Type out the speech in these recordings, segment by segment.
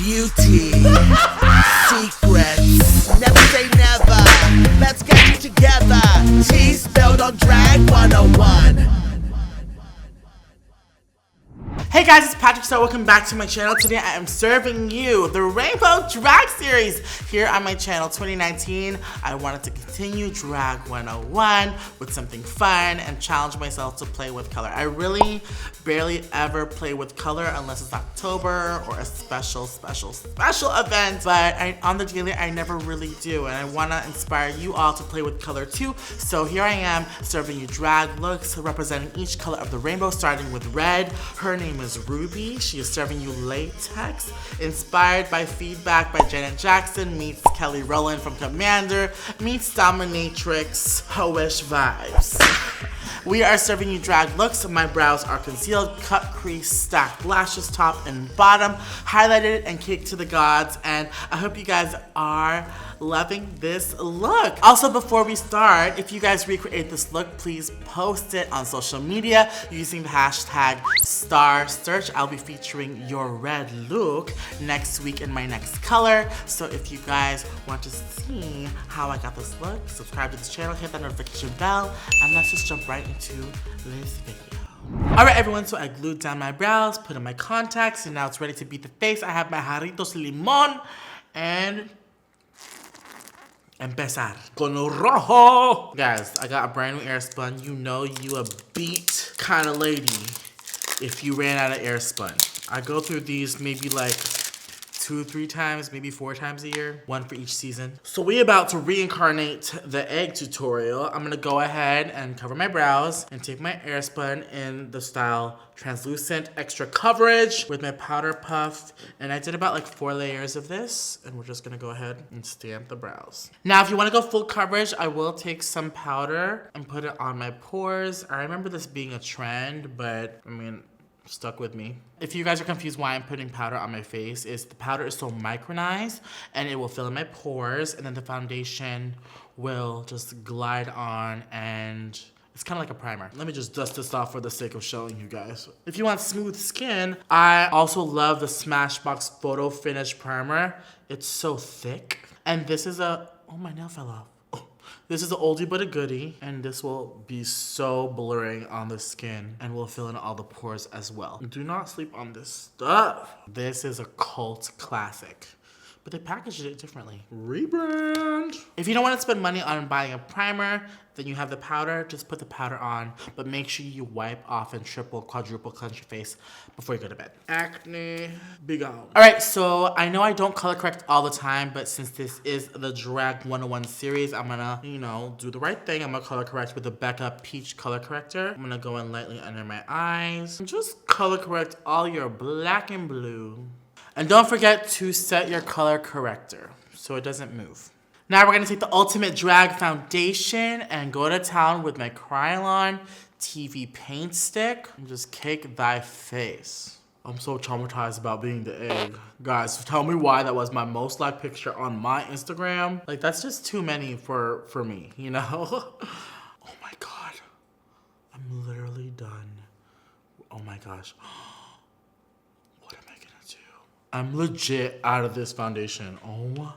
beauty. Secrets, never say never. Let's get you together. T spelled on Drag 101. Hey guys, it's PatrickStarrr. Welcome back to my channel. Today I am serving you the Rainbow Drag Series here on my channel 2019. I wanted to continue Drag 101 with something fun and challenge myself to play with color. I really barely ever play with color unless it's October or a special event, but on the daily I never really do, and I want to inspire you all to play with color too. So here I am serving you drag looks representing each color of the rainbow, starting with red. Her name is Ruby. She is serving you latex, inspired by feedback by Janet Jackson, meets Kelly Rowland from Commander, meets Dominatrix, Hoish vibes. We are serving you drag looks. My brows are concealed, cut crease, stacked lashes top and bottom, highlighted and caked to the gods, and I hope you guys are loving this look. Also, before we start, if you guys recreate this look, please post it on social media using the hashtag #StarrRsearch. I'll be featuring your red look next week in my next color. So if you guys want to see how I got this look, subscribe to this channel, hit that notification bell, and let's just jump right into this video. Alright everyone, so I glued down my brows, put in my contacts, and now it's ready to beat the face. I have my jarritos limon and empezar con rojo. Guys, I got a brand new air spun. You know you a beat kind of lady if you ran out of air spun. I go through these maybe like 2-3 times, maybe 4 times a year, one for each season. So we about to reincarnate the egg tutorial. I'm gonna go ahead and cover my brows and take my air spun in the style translucent extra coverage with my powder puff. And I did about like 4 layers of this, and we're just gonna go ahead and stamp the brows. Now, if you wanna go full coverage, I will take some powder and put it on my pores. I remember this being a trend, but I mean, stuck with me. If you guys are confused why I'm putting powder on my face, is the powder is so micronized and it will fill in my pores, and then the foundation will just glide on, and it's kind of like a primer. Let me just dust this off for the sake of showing you guys. If you want smooth skin, I also love the Smashbox Photo Finish Primer. It's so thick. And this is oh, my nail fell off. This is an oldie but a goodie, and this will be so blurring on the skin and will fill in all the pores as well. Do not sleep on this stuff. This is a cult classic, but they packaged it differently. Rebrand. If you don't want to spend money on buying a primer, then you have the powder, just put the powder on, but make sure you wipe off and triple, quadruple cleanse your face before you go to bed. Acne, be gone. All right, so I know I don't color correct all the time, but since this is the Drag 101 series, I'm gonna, you know, do the right thing. I'm gonna color correct with the Becca Peach Color Corrector. I'm gonna go in lightly under my eyes and just color correct all your black and blue. And don't forget to set your color corrector so it doesn't move. Now we're gonna take the Ultimate Drag Foundation and go to town with my Krylon TV paint stick and just cake thy face. I'm so traumatized about being the egg. Guys, tell me why that was my most liked picture on my Instagram. Like, that's just too many for me, you know? Oh my God, I'm literally done. Oh my gosh. What am I gonna do? I'm legit out of this foundation. Oh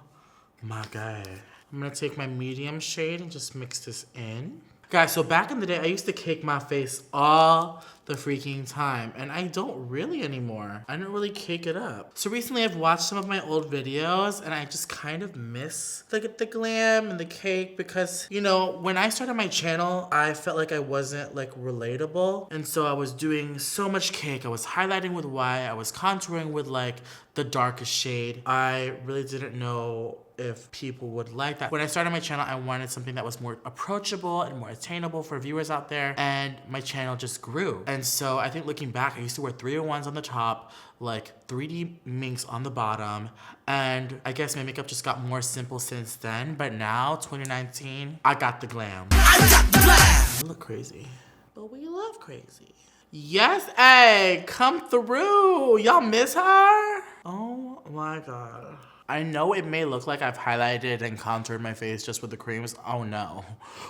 my God. I'm gonna take my medium shade and just mix this in. Guys, so back in the day, I used to cake my face all the freaking time, and I don't really anymore. I don't really cake it up. So recently I've watched some of my old videos, and I just kind of miss the glam and the cake, because, you know, when I started my channel, I felt like I wasn't like relatable. And so I was doing so much cake. I was highlighting with white. I was contouring with like the darkest shade. I really didn't know if people would like that. When I started my channel, I wanted something that was more approachable and more attainable for viewers out there, and my channel just grew. And so I think looking back, I used to wear 301s on the top, like 3D minks on the bottom, and I guess my makeup just got more simple since then. But now, 2019, I got the glam. I got the glam! I look crazy, but we love crazy. Yes, hey, come through. Y'all miss her? Oh my God. I know it may look like I've highlighted and contoured my face just with the creams. Oh no,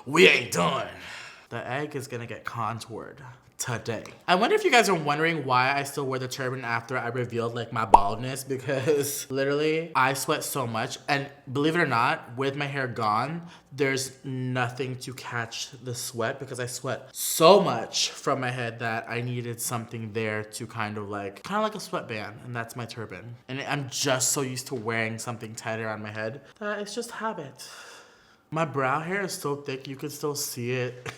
we ain't done. The egg is gonna get contoured today. I wonder if you guys are wondering why I still wear the turban after I revealed like my baldness, because literally I sweat so much, and believe it or not, with my hair gone, there's nothing to catch the sweat because I sweat so much from my head that I needed something there to kind of like a sweatband, and that's my turban. And I'm just so used to wearing something tighter on my head that it's just habit. My brow hair is so thick you can still see it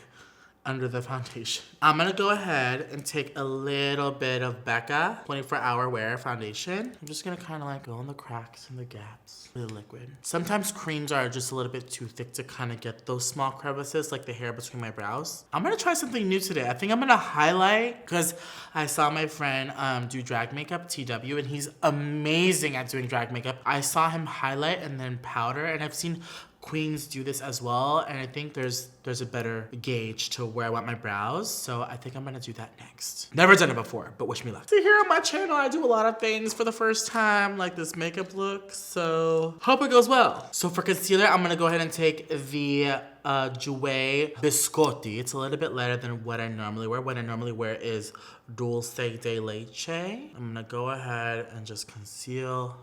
under the foundation. I'm gonna go ahead and take a little bit of Becca 24-hour wear foundation. I'm just gonna kind of like go in the cracks and the gaps with the liquid. Sometimes creams are just a little bit too thick to kind of get those small crevices, like the hair between my brows. I'm gonna try something new today. I think I'm gonna highlight, because I saw my friend do drag makeup, TW, and he's amazing at doing drag makeup. I saw him highlight and then powder, and I've seen queens do this as well, and I think there's a better gauge to where I want my brows, so I think I'm gonna do that next. Never done it before, but wish me luck. So here on my channel, I do a lot of things for the first time, like this makeup look, so hope it goes well. So for concealer, I'm gonna go ahead and take the Jouer Biscotti. It's a little bit lighter than what I normally wear. What I normally wear is Dulce de Leche. I'm gonna go ahead and just conceal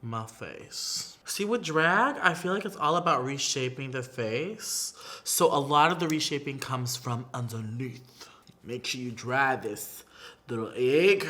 my face. See, with drag, I feel like it's all about reshaping the face. So a lot of the reshaping comes from underneath. Make sure you dry this little egg.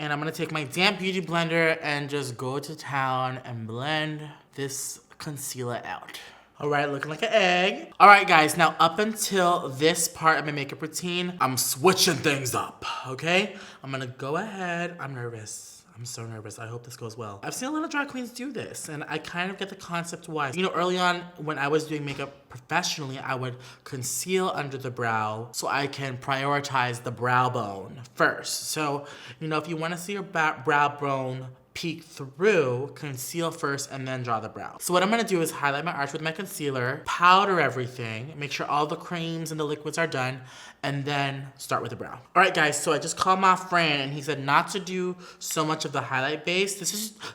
And I'm gonna take my damp beauty blender and just go to town and blend this concealer out. All right, looking like an egg. All right, guys, now up until this part of my makeup routine, I'm switching things up, okay? I'm gonna go ahead, I'm nervous. I'm so nervous. I hope this goes well. I've seen a lot of drag queens do this, and I kind of get the concept why. You know, early on when I was doing makeup professionally, I would conceal under the brow so I can prioritize the brow bone first. So, you know, if you want to see your brow bone peek through, conceal first and then draw the brow. So what I'm gonna do is highlight my arch with my concealer, powder everything, make sure all the creams and the liquids are done, and then start with the brow. All right, guys, so I just called my friend and he said not to do so much of the highlight base.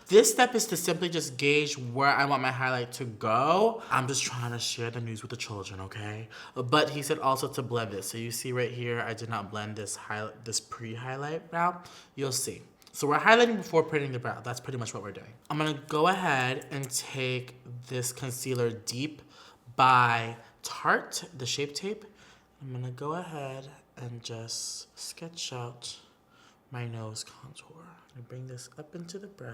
This step is to simply just gauge where I want my highlight to go. I'm just trying to share the news with the children, okay? But he said also to blend this. So you see right here, I did not blend this pre-highlight brow. You'll see. So we're highlighting before printing the brow. That's pretty much what we're doing. I'm gonna go ahead and take this concealer Deep by Tarte, the Shape Tape. I'm gonna go ahead and just sketch out my nose contour. I'm gonna bring this up into the brow.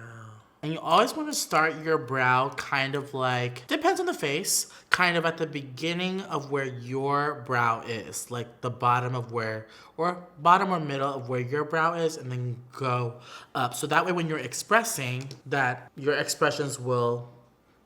And you always want to start your brow kind of like, depends on the face, kind of at the beginning of where your brow is, like the bottom of where, or bottom or middle of where your brow is, and then go up. So that way when you're expressing, that your expressions will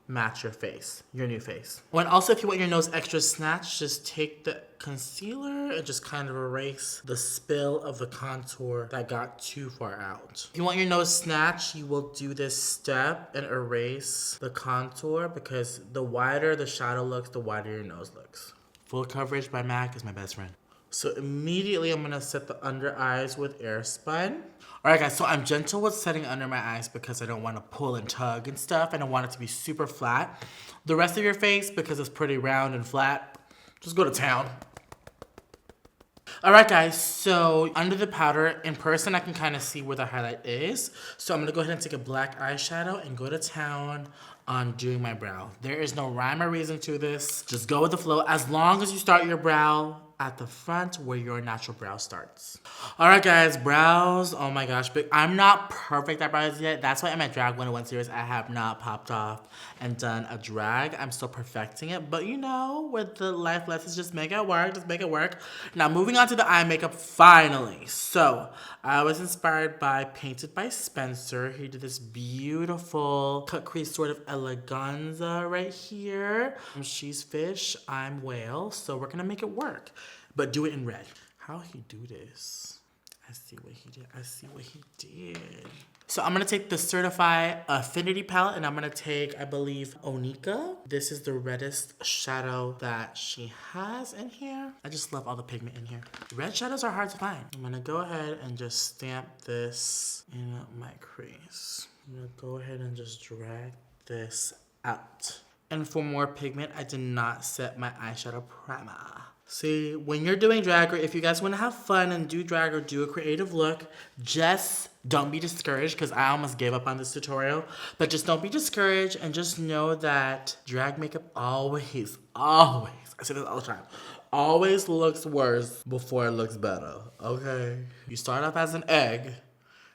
match your face, your new face. And also, if you want your nose extra snatched, just take the concealer and just kind of erase the spill of the contour that got too far out. If you want your nose snatched, you will do this step and erase the contour, because the wider the shadow looks, the wider your nose looks. Full coverage by MAC is my best friend. So immediately I'm gonna set the under eyes with Airspun. All right, guys, so I'm gentle with setting under my eyes because I don't want to pull and tug and stuff, and I want it to be super flat. The rest of your face, because it's pretty round and flat, just go to town. All right, guys, so under the powder, in person, I can kind of see where the highlight is. So I'm gonna go ahead and take a black eyeshadow and go to town on doing my brow. There is no rhyme or reason to this. Just go with the flow, as long as you start your brow at the front where your natural brow starts. All right, guys, brows, oh my gosh, but I'm not perfect at brows yet. That's why in my Drag 101 series, I have not popped off and done a drag. I'm still perfecting it, but you know, with the life lessons, just make it work, just make it work. Now, moving on to the eye makeup, finally. So, I was inspired by Painted by Spencer. He did this beautiful cut crease sort of eleganza right here. She's fish, I'm whale, so we're gonna make it work, but do it in red. How he do this? I see what he did. I see what he did. So I'm gonna take the Certified Affinity palette, and I'm gonna take, I believe, Onika. This is the reddest shadow that she has in here. I just love all the pigment in here. Red shadows are hard to find. I'm gonna go ahead and just stamp this in my crease. I'm gonna go ahead and just drag this out. And for more pigment, I did not set my eyeshadow primer. See, when you're doing drag, or if you guys want to have fun and do drag or do a creative look, just don't be discouraged, because I almost gave up on this tutorial. But just don't be discouraged, and just know that drag makeup always, I say this all the time, always looks worse before it looks better, okay? You start off as an egg,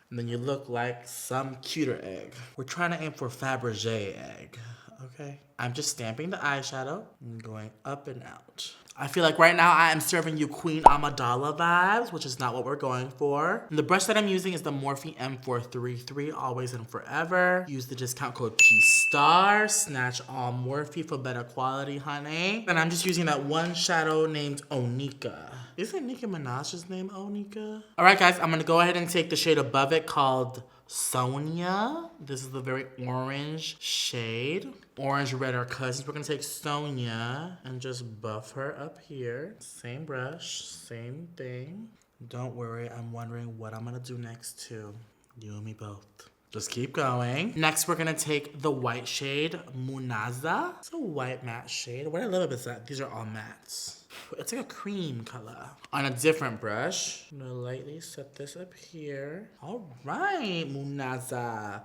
and then you look like some cuter egg. We're trying to aim for Fabergé egg, okay? I'm just stamping the eyeshadow and going up and out. I feel like right now I am serving you Queen Amidala vibes, which is not what we're going for. And the brush that I'm using is the Morphe M433, always and forever. Use the discount code PSTARRR, snatch all Morphe for better quality, honey. And I'm just using that one shadow named Onika. Isn't Nicki Minaj's name Onika? All right, guys, I'm gonna go ahead and take the shade above it called Sonia. This is the very orange shade. Orange red are cousins. We're gonna take Sonia and just buff her up here. Same brush, same thing. Don't worry, I'm wondering what I'm gonna do next too. You and me both. Just keep going. Next, we're gonna take the white shade, Munaza. It's a white matte shade. What I love about that, these are all mattes. It's like a cream color. On a different brush, I'm gonna lightly set this up here. All right, Munaza.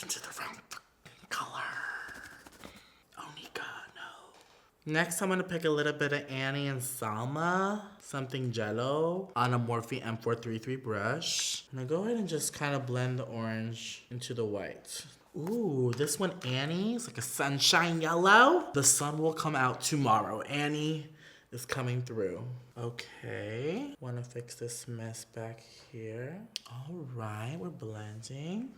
Into the wrong color. Onika, no. Next, I'm gonna pick a little bit of Annie and Salma, something jello, on a Morphe M433 brush. I'm gonna go ahead and just kind of blend the orange into the white. Ooh, this one, Annie, is like a sunshine yellow. The sun will come out tomorrow. Annie is coming through. Okay, wanna fix this mess back here. All right, we're blending.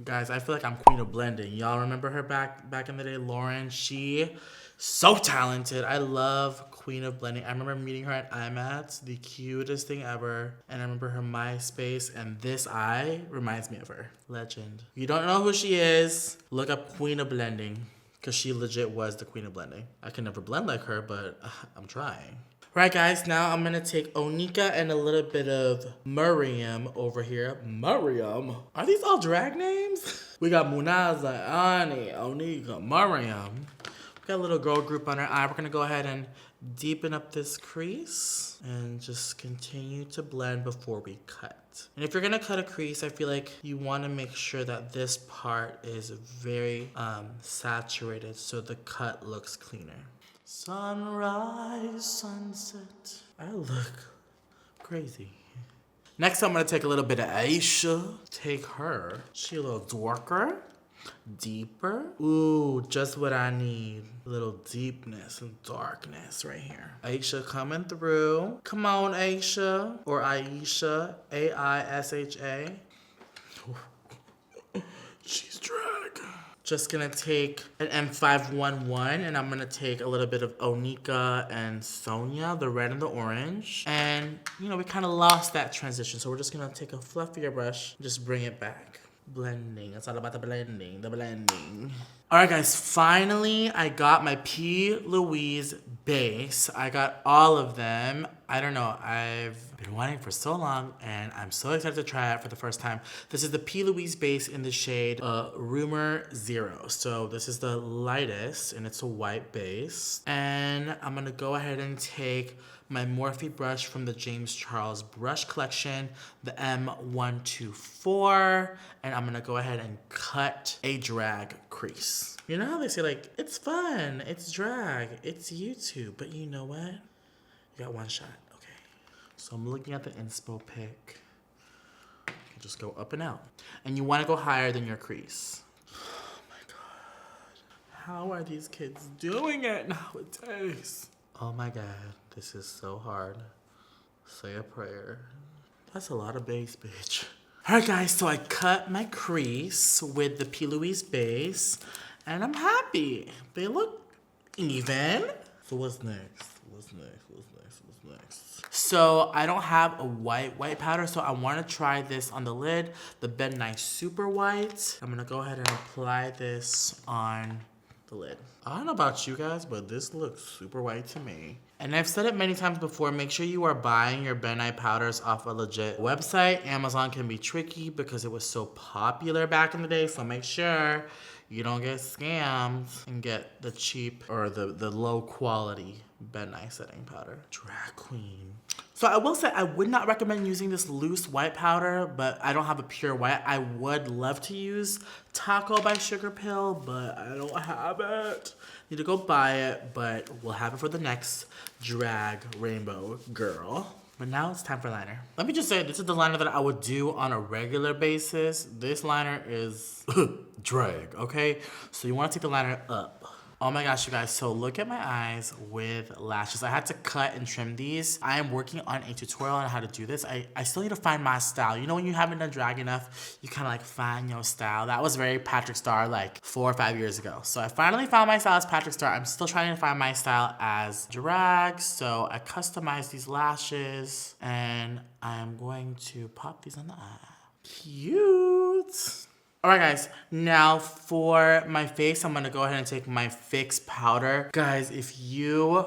Guys, I feel like I'm queen of blending. Y'all remember her back in the day, Lauren? She so talented. I love queen of blending. I remember meeting her at IMATS, the cutest thing ever. And I remember her MySpace, and this eye reminds me of her. Legend. If you don't know who she is, look up queen of blending, because she legit was the queen of blending. I can never blend like her, but I'm trying. Right, guys, now I'm gonna take Onika and a little bit of Miriam over here. Miriam? Are these all drag names? We got Munaza, Annie, Onika, Miriam. We got a little girl group on her eye. We're gonna go ahead and deepen up this crease and just continue to blend before we cut. And if you're gonna cut a crease, I feel like you wanna make sure that this part is very saturated so the cut looks cleaner. Sunrise, sunset. I look crazy. Next, I'm gonna take a little bit of Aisha. Take her. She a little darker, deeper. Ooh, just what I need. A little deepness and darkness right here. Aisha coming through. Come on, Aisha. Or Aisha. A-I-S-H-A. She's drag. Just gonna take an M511, and I'm gonna take a little bit of Onika and Sonia, the red and the orange. And, you know, we kind of lost that transition, so we're just gonna take a fluffier brush and just bring it back. Blending, it's all about the blending, All right, guys, finally, I got my P. Louise base. I got all of them. I don't know, I've been wanting for so long, and I'm so excited to try it for the first time. This is the P. Louise base in the shade Rumor Zero. So this is the lightest, and it's a white base. And I'm gonna go ahead and take my Morphe brush from the James Charles brush collection, the M124, and I'm gonna go ahead and cut a drag crease. You know how they say, like, it's fun, it's drag, it's YouTube, but you know what? You got one shot, okay. So I'm looking at the inspo pic. You just go up and out. And you wanna go higher than your crease. Oh my God. How are these kids doing it nowadays? Oh my God, this is so hard. Say a prayer. That's a lot of base, bitch. All right, guys, so I cut my crease with the P. Louise base, and I'm happy. They look even. So what's next? So I don't have a white powder, so I want to try this on the lid, the Ben Nye Super White. I'm gonna go ahead and apply this on the lid. I don't know about you guys, but this looks super white to me. And I've said it many times before, make sure you are buying your Ben Nye powders off a legit website. Amazon can be tricky because it was so popular back in the day, so make sure you don't get scammed and get the cheap or the low quality Bed Night setting powder. Drag queen. So I will say I would not recommend using this loose white powder, but I don't have a pure white. I would love to use Taco by Sugar Pill, but I don't have it. Need to go buy it, but we'll have it for the next drag rainbow girl. But now it's time for liner. Let me just say, this is the liner that I would do on a regular basis. This liner is drag, okay? So you wanna take the liner up. Oh my gosh, you guys, so look at my eyes with lashes. I had to cut and trim these. I am working on a tutorial on how to do this. I still need to find my style. You know when you haven't done drag enough, you kind of like find your style. That was very PatrickStarrr like 4 or 5 years ago. So I finally found my style as PatrickStarrr. I'm still trying to find my style as drag. So I customized these lashes and I'm going to pop these on the eye. Cute. Alright guys, now for my face, I'm gonna go ahead and take my Fix powder. Guys, if you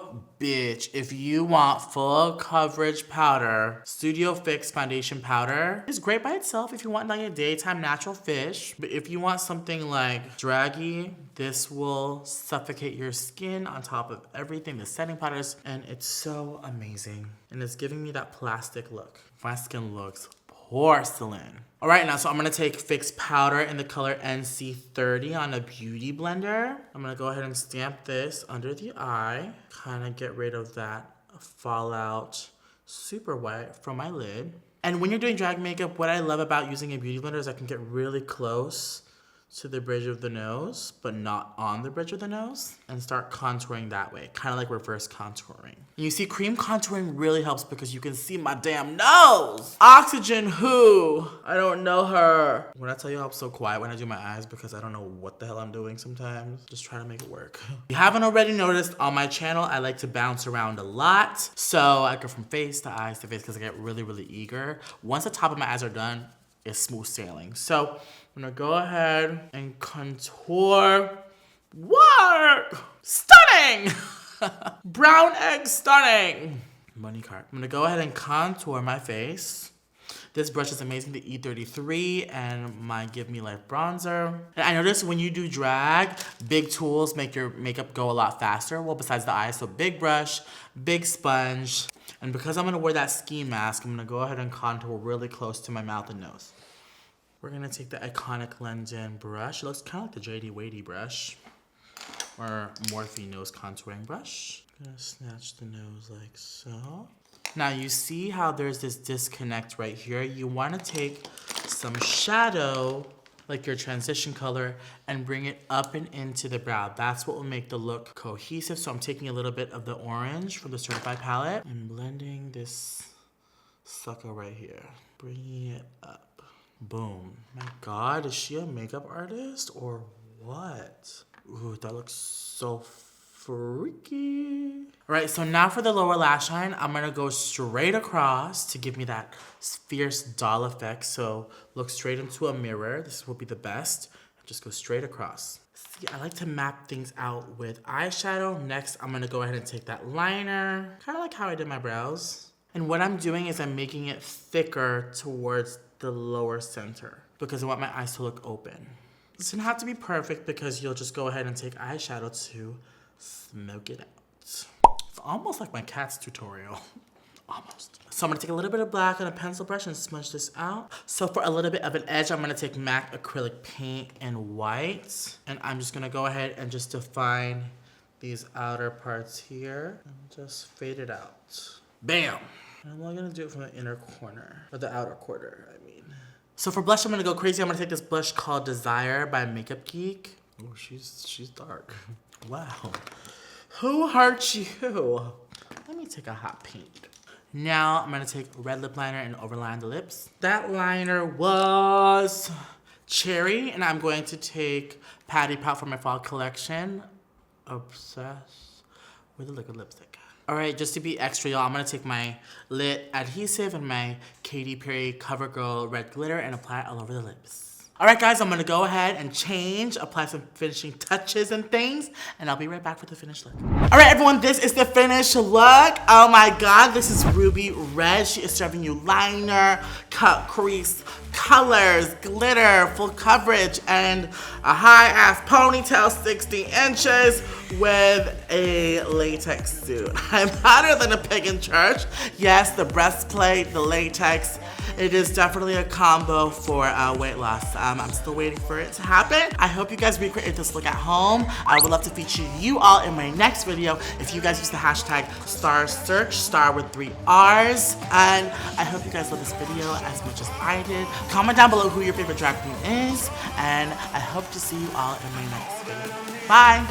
want full coverage powder, Studio Fix foundation powder is great by itself if you want like a daytime natural fish. But if you want something like draggy, this will suffocate your skin on top of everything, the setting powders, and it's so amazing. And it's giving me that plastic look. My skin looks porcelain. All right, now, so I'm gonna take Fix powder in the color NC30 on a beauty blender. I'm gonna go ahead and stamp this under the eye, kind of get rid of that fallout super white from my lid. And when you're doing drag makeup, what I love about using a beauty blender is I can get really close to the bridge of the nose, but not on the bridge of the nose, and start contouring that way, kind of like reverse contouring. And you see, cream contouring really helps because you can see my damn nose. Oxygen who? I don't know her. When I tell you I'm so quiet when I do my eyes because I don't know what the hell I'm doing sometimes, just try to make it work. If you haven't already noticed, on my channel, I like to bounce around a lot. So I go from face to eyes to face because I get really, really eager. Once the top of my eyes are done, it's smooth sailing. So I'm gonna go ahead and contour. Work! Stunning! Brown egg stunning. Money card. I'm gonna go ahead and contour my face. This brush is amazing, the E33 and my Give Me Life bronzer. And I noticed when you do drag, big tools make your makeup go a lot faster. Well, besides the eyes, so big brush, big sponge. And because I'm gonna wear that ski mask, I'm gonna go ahead and contour really close to my mouth and nose. We're gonna take the iconic London brush. It looks kind of like the JD Wadey brush or Morphe nose contouring brush. I'm gonna snatch the nose like so. Now you see how there's this disconnect right here. You wanna take some shadow, like your transition color, and bring it up and into the brow. That's what will make the look cohesive. So I'm taking a little bit of the orange from the Certified palette and blending this sucker right here. Bringing it up. Boom. My God, is she a makeup artist or what? Ooh, that looks so freaky. All right, so now for the lower lash line, I'm gonna go straight across to give me that fierce doll effect. So look straight into a mirror. This will be the best. Just go straight across. See, I like to map things out with eyeshadow. Next, I'm gonna go ahead and take that liner, kind of like how I did my brows. And what I'm doing is I'm making it thicker towards the lower center because I want my eyes to look open. It doesn't have to be perfect because you'll just go ahead and take eyeshadow to smoke it out. It's almost like my cat's tutorial. Almost. So I'm gonna take a little bit of black on a pencil brush and smudge this out. So for a little bit of an edge, I'm gonna take MAC acrylic paint in white. And I'm just gonna go ahead and just define these outer parts here and just fade it out. Bam! I'm only gonna do it from the inner corner, or the outer quarter, I mean. So for blush, I'm gonna go crazy. I'm gonna take this blush called Desire by Makeup Geek. Oh, she's dark. Wow. Who hurt you? Let me take a hot pink. Now I'm gonna take red lip liner and overline the lips. That liner was cherry, and I'm going to take Patty Pout from my fall collection. Obsessed with the liquid lipstick. All right, just to be extra, y'all, I'm gonna take my Lit adhesive and my Katy Perry CoverGirl red glitter and apply it all over the lips. All right, guys, I'm gonna go ahead and change, apply some finishing touches and things, and I'll be right back for the finished look. All right, everyone, this is the finished look. Oh my God, this is Ruby Red. She is serving you liner, cut crease, colors, glitter, full coverage, and a high-ass ponytail 60 inches with a latex suit. I'm hotter than a pig in church. Yes, the breastplate, the latex, it is definitely a combo for weight loss. I'm still waiting for it to happen. I hope you guys recreate this look at home. I would love to feature you all in my next video if you guys use the hashtag #StarrRsearch, star with 3 R's. And I hope you guys love this video as much as I did. Comment down below who your favorite drag queen is, and I hope to see you all in my next video. Bye!